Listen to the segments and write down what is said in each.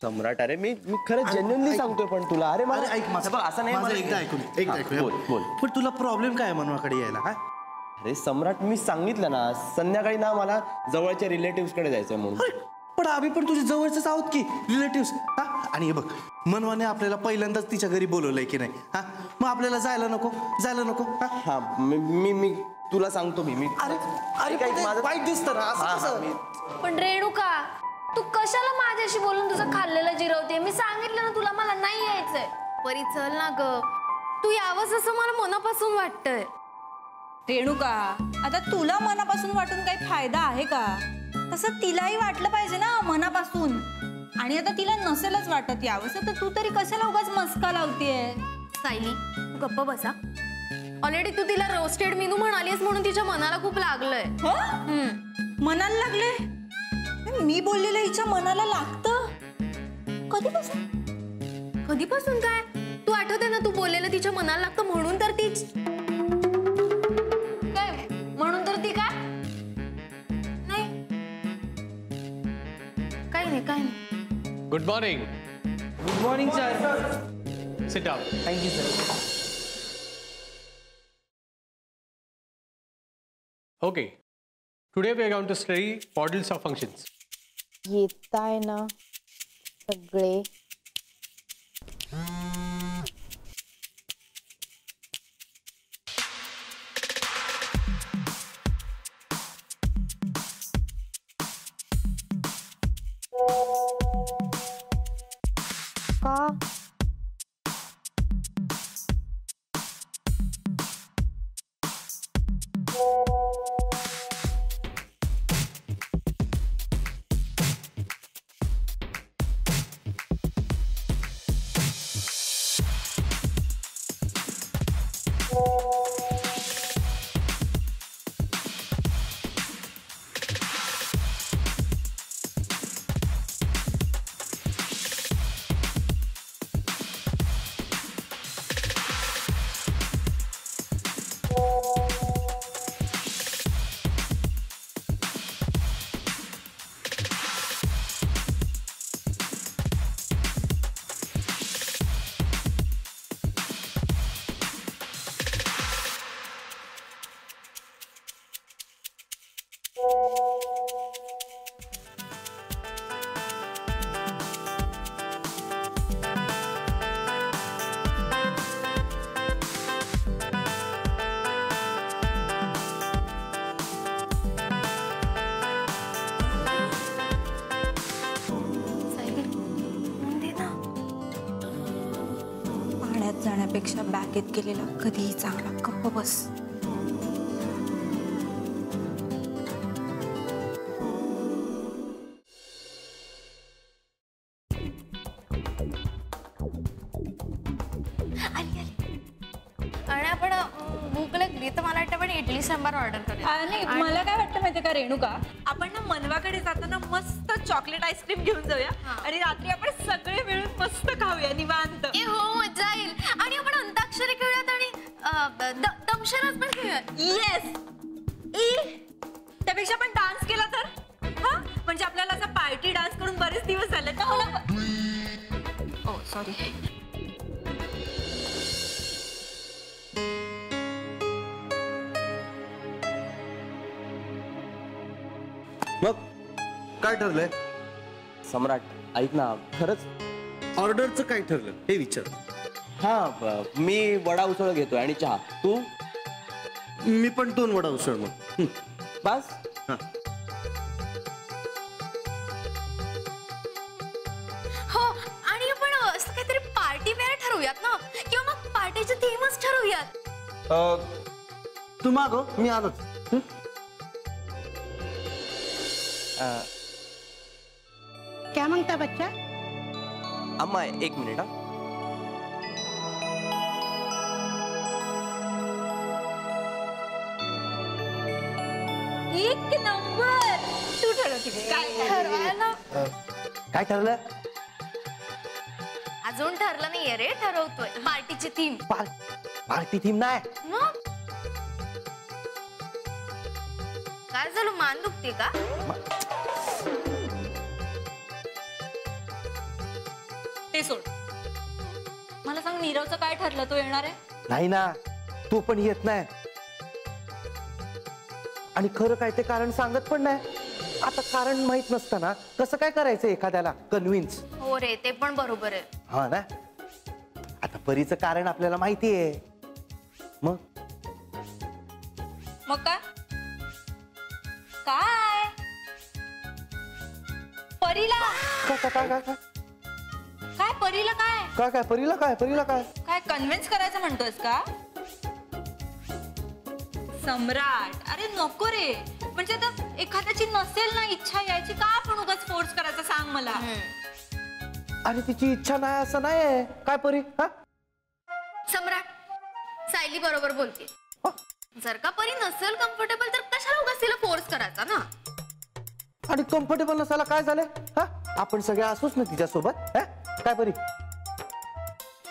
सम्राट, अरे मी खरं जेन्युइनली सांगतोय पण तुला. अरे मला ऐक माझं असं नाही, माझं एकदा ऐकून बोल. पण तुला प्रॉब्लेम काय मनवाकडे यायला? हा अरे सम्राट, मी सांगितलं ना संध्याकाळी ना मला जवळच्या रिलेटिव्ह कडे जायचंय म्हणून. पण आम्ही पण तुझे जवळचेच आहोत की रिलेटिव्ह. हा आणि हे बघ, मनवाने आपल्याला पहिल्यांदाच तिच्या घरी बोलवलंय की नाही? हा मग आपल्याला जायला नको? हा मी तुला सांगतो. मी अरे काही माझं वाईट दिसतं ना असं कसं? पण रेणुका, तू कशाला माझ्याशी बोलून तुझं खाल्लेलं जिरवते? मी सांगितलं ना तुला, मला नाही यायचंय. परी चल ना ग, तू यावंस असं मला मनापासून वाटतंय. रेणुका, आता तुला मनापासून वाटून काही फायदा आहे का? तसं तिलाही वाटलं पाहिजे ना मनापासून. आणि आता तिला नसेलच वाटत यावंस, तर तू तरी कशाला उगाच मस्का लावतीये? सायली, तू गप्प बसा. ऑलरेडी तू तिला रोस्टेड मेनू म्हणालीस म्हणून तिच्या मनाला खूप लागलंय. हो, मनाला लागले? मी बोललेलं हिच्या मनाला लागतं कधीपासून काय? तू आठवते ना तू बोललेलं तिच्या मनाला लागतं म्हणून तर तीच काय म्हणून तर ती काय? नाही, काही नाही. Good morning. Good morning sir. Sit down. Thank you sir. Okay. Today we are going to study models of functions. येताय ना सगळे? का? जाण्यापेक्षा बॅगेत गेलेला कधीही चांगला. गप्प बस. आणि आपण भूक लागली तर मला वाटतं आपण इडली सांबार ऑर्डर करूया. आणि मला काय वाटतं माहितीये का रेणुका, आपण ना मनवाकडे जाताना मस्त चॉकलेट आईस्क्रीम घेऊन जाऊया आणि रात्री आपण सगळे मिळून मस्त खाऊया निवांत. हो, मजा येईल. आणि आपण अंताक्षरी खेळूयात आणि दमशराज पण खेळूयात. येस. त्यापेक्षा आपण डान्स केला तर? हा, म्हणजे आपल्याला असा पार्टी डान्स करून बरेच दिवस झाले का? ओ सॉरी. मग काय ठरलंय? सम्राट, ऐक ना, खरंच ऑर्डरचं काय ठरलं हे विचार. हा, मी वडा उसळ घेतोय आणि चहा. तू? मी पण 2 वडा उसळ. मग बस. हा. हो, आणि आपण असं काहीतरी पार्टी वेअर ठरवूयात ना, किंवा मग पार्टीची थीमच ठरवूयात. तू मागव, मी आलोच. क्या मागता बच्चा? अम्मा, 1 मिनिट. हा, एक नंबर. तू ठरवते काय ठरवायला काय ठरलं? अजून ठरलं नाहीये रे, ठरवतोय पार्टीची थीम. पार्टी थीम नाही. मग काय झालं, मान दुखते का? ते सोड. मला सांग, नीरवचं काय ठरलं? तो येणार आहे? नाही ना, तो पण येत नाही. आणि खरं काय ते कारण सांगत पण नाही. आता कारण माहित नसताना कसं काय करायचं एखाद्याला कन्व्हिन्स? हो रे, ते पण बरोबर आहे. हा ना. आता परीचं कारण आपल्याला माहिती आहे. मग काय काय परीला काय काय काय काय काय परीला काय काय काय परीला काय परीला काय काय कन्व्हिन्स करायचं म्हणतोयस का? सम्राट, अरे नको रे. म्हणजे आता एखाद्याची नसेल ना इच्छा यायची, का आपण उगाच फोर्स करायचा? सांग मला. आणि तिची इच्छा नाही असं नाही काय परी? हा सम्राट, सायली बरोबर बोलते. जर का परी नसेल कम्फर्टेबल तर कशाला उगाच तिला फोर्स करायचा ना. आणि कम्फर्टेबल नसायला काय झालं? हा आपण सगळे असोच ना तिच्यासोबत. काय परी?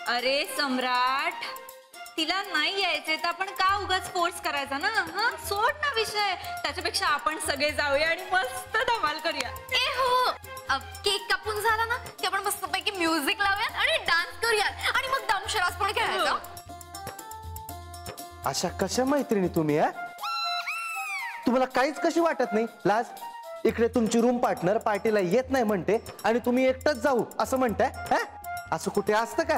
अरे सम्राट, तिला नाही यायचे तर आपण का उगाच फोर्स करायचा ना? हा सोड ना विषय. त्याच्यापेक्षा आपण सगळे जाऊया आणि मस्त धमाल करूया. ए हो, केक कापून झाला ना की आपण मस्तपैकी म्युझिक लावूयात आणि डान्स करूयात आणि मग दमशरास पण खेळायचा. अशा कशा मैत्रिणी तुम्ही? तुम्हाला काहीच कशी वाटत नाही लाज? इकडे तुमची रूम पार्टनर पार्टीला येत नाही म्हणते आणि तुम्ही एकटंच जाऊ असं म्हणताय? असं कुठे असतं का?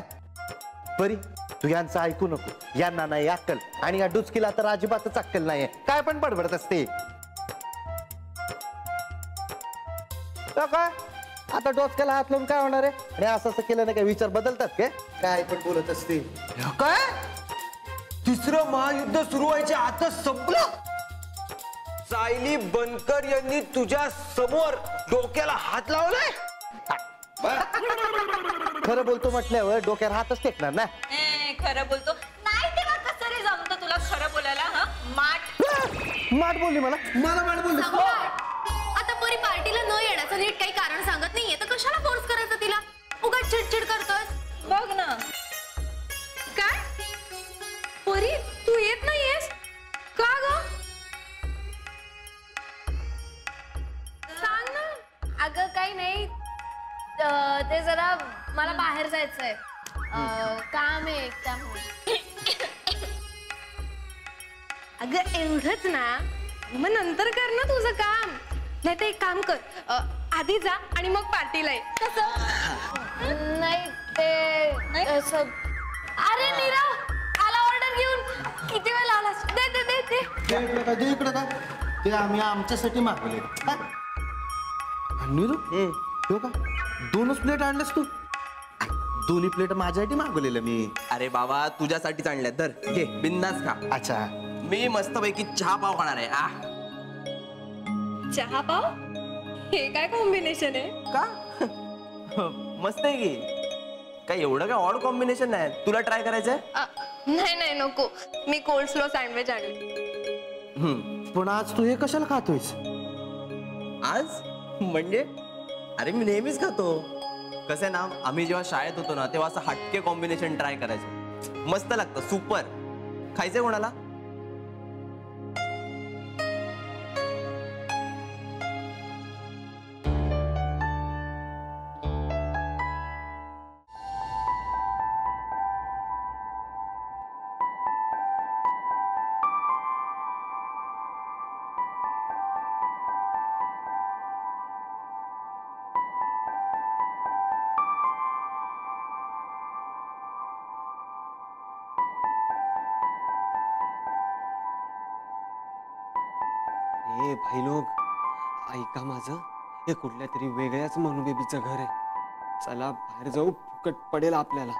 बरी, तू यांचं ऐकू नको. यांना नाही अक्कल आणि या डुचकीला तर अजिबातच अक्कल नाहीये. काय पण बडबडत असते. काय आता डोसक्याला हात लावून काय होणार आहे? आणि असं असं केलं ना काय विचार बदलतात काय पण बोलत असते. काय तिसरं महायुद्ध सुरू व्हायच्या आतच संपलं? सायली बनकर यांनी तुझ्या समोर डोक्याला हात लावलाय? खरं बोलतो म्हटल्यावर डोक्यावर हातच टेकणार ना. खरं बोलतो नाही तेव्हा कसं रे जमतं तुला खरं बोलायला? हा माठ माठ बोलली मला माठ बोलली. आता परी पार्टीला न येण्याचं नीट काही कारण सांगत नाहीये तर कशाला फोर्स करायचं तिला? उगाच चिडचिड करतोस. बघ ना. काय परी, तू येत नाहीयेस का ग? सांग ना. अगं काही नाही, ते जरा मला बाहेर जायचंय. काम आहे त्यामुळे. अगं एवढंच ना, मग नंतर कर ना तुझं काम. नाही तर एक काम कर, आधी जा आणि मग पार्टीला ये. कसं? नाही ते असं. अरे नीरव आला ऑर्डर घेऊन. किती वेळ आलास? दे दे दे दे. दे इकडे का ते आम्ही आमच्यासाठी मागवले. नीरू का 2च प्लेट आणलेस तू? दोन्ही प्लेट माझ्यासाठी मागवलेलं मी. अरे बाबा तुझ्यासाठीच आणल्यात. धर घे, बिंदास खा. अच्छा. मी मस्तपैकी चहा पाव खाणार आहे. चहा पाव? हे काय कॉम्बिनेशन आहे? का मस्त आहे की. काय एवढं काय ऑड कॉम्बिनेशन नाही. तुला ट्राय करायचंय? नाही नाही नको, मी कोल्ड स्लो सँडविच आणले. पण आज तू हे कशाला खातोयस? आज म्हणजे अरे मी नेहमीच खातो. कसं आहे ना, आम्ही जेव्हा शाळेत होतो ना तेव्हा असं हटके कॉम्बिनेशन ट्राय करायचो. मस्त लागतं. सुपर. खायचंय कोणाला? ए भाई लोग, ऐका माझं. हे कुठल्या तरी वेगळ्याच मनोबेबीचं घर आहे. चला बाहेर जाऊ, फुकट पडेल आपल्याला.